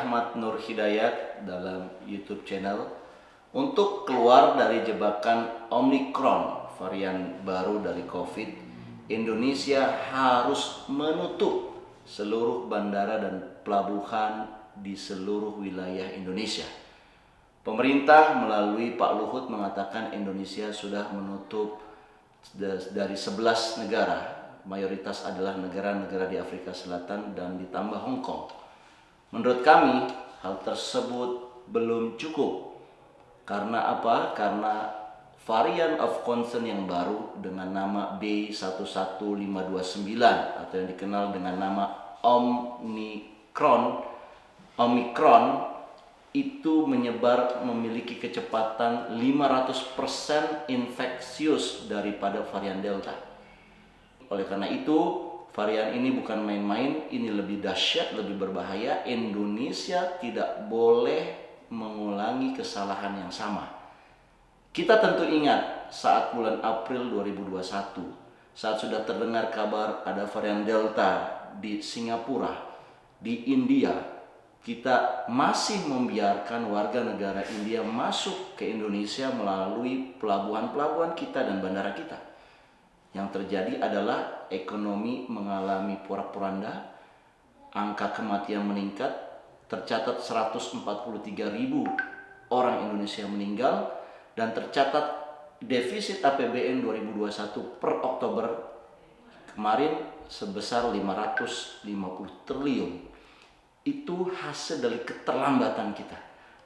Ahmad Nur Hidayat dalam YouTube channel. Untuk keluar dari jebakan Omicron, varian baru dari COVID, Indonesia harus menutup seluruh bandara dan pelabuhan di seluruh wilayah Indonesia. Pemerintah melalui Pak Luhut mengatakan Indonesia sudah menutup dari 11 negara. Mayoritas adalah negara-negara di Afrika Selatan dan ditambah Hong Kong. Menurut kami, hal tersebut belum cukup. Karena apa? Karena varian of concern yang baru dengan nama B11529 atau yang dikenal dengan nama Omicron itu menyebar memiliki kecepatan 500% infeksius daripada varian Delta. Oleh karena itu, varian ini bukan main-main, ini lebih dahsyat, lebih berbahaya. Indonesia tidak boleh mengulangi kesalahan yang sama. Kita tentu ingat saat bulan April 2021, saat sudah terdengar kabar ada varian Delta di Singapura, di India, kita masih membiarkan warga negara India masuk ke Indonesia melalui pelabuhan-pelabuhan kita dan bandara kita. Yang terjadi adalah ekonomi mengalami porak-poranda, angka kematian meningkat, tercatat 143.000 orang Indonesia meninggal, dan tercatat defisit APBN 2021 per Oktober kemarin sebesar 550 triliun. Itu hasil dari keterlambatan kita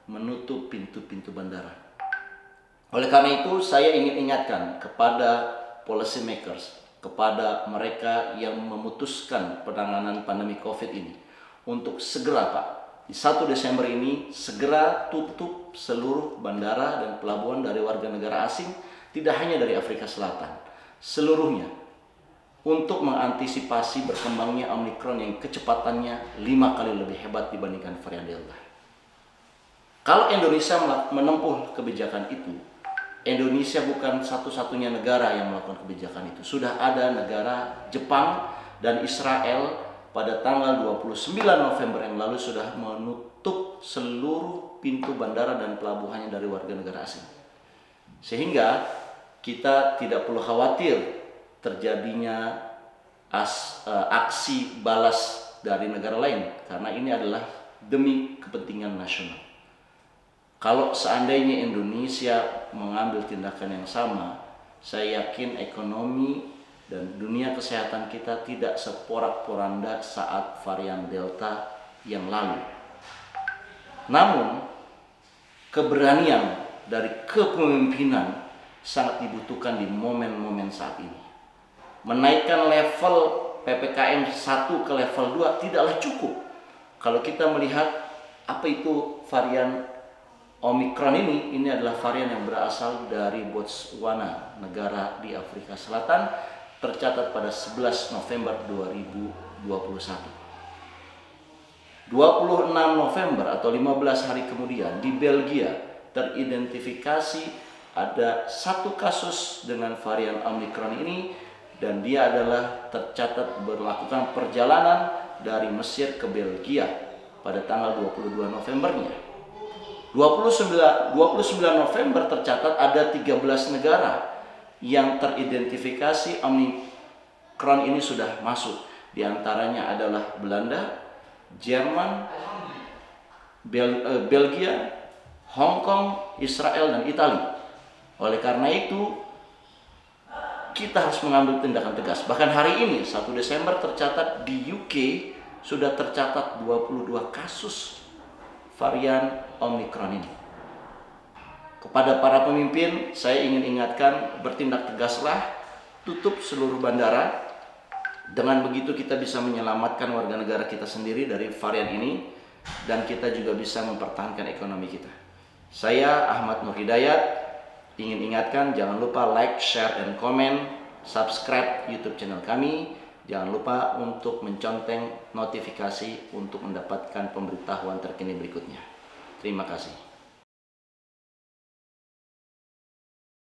menutup pintu-pintu bandara. Oleh karena itu, saya ingin ingatkan kepada policy makers, kepada mereka yang memutuskan penanganan pandemi COVID ini untuk segera, Pak, di 1 Desember ini segera tutup seluruh bandara dan pelabuhan dari warga negara asing, tidak hanya dari Afrika Selatan, seluruhnya, untuk mengantisipasi berkembangnya Omicron yang kecepatannya 5 kali lebih hebat dibandingkan varian Delta. Kalau Indonesia menempuh kebijakan itu, Indonesia bukan satu-satunya negara yang melakukan kebijakan itu. Sudah ada negara Jepang dan Israel pada tanggal 29 November yang lalu sudah menutup seluruh pintu bandara dan pelabuhannya dari warga negara asing. Sehingga kita tidak perlu khawatir terjadinya aksi balas dari negara lain, karena ini adalah demi kepentingan nasional. Kalau seandainya Indonesia mengambil tindakan yang sama, saya yakin ekonomi dan dunia kesehatan kita tidak seporak-poranda saat varian Delta yang lalu. Namun, keberanian dari kepemimpinan sangat dibutuhkan di momen-momen saat ini. Menaikkan level PPKM 1 ke level 2 tidaklah cukup. Kalau kita melihat apa itu varian Omicron ini adalah varian yang berasal dari Botswana, negara di Afrika Selatan, tercatat pada 11 November 2021. 26 November atau 15 hari kemudian di Belgia teridentifikasi ada 1 kasus dengan varian Omicron ini, dan dia adalah tercatat melakukan perjalanan dari Mesir ke Belgia pada tanggal 22 Novembernya. 29 November tercatat ada 13 negara yang teridentifikasi Omicron ini sudah masuk. Di antaranya adalah Belanda, Jerman, Belgia, Hong Kong, Israel, dan Italia. Oleh karena itu, kita harus mengambil tindakan tegas. Bahkan hari ini, 1 Desember tercatat di UK sudah tercatat 22 kasus varian Omicron ini. Kepada para pemimpin, saya ingin ingatkan, bertindak tegaslah, tutup seluruh bandara. Dengan begitu kita bisa menyelamatkan warga negara kita sendiri dari varian ini, dan kita juga bisa mempertahankan ekonomi kita. Saya Ahmad Nur Hidayat ingin ingatkan, jangan lupa like, share, dan komen, subscribe YouTube channel kami. Jangan lupa untuk menconteng notifikasi untuk mendapatkan pemberitahuan terkini berikutnya. Terima kasih.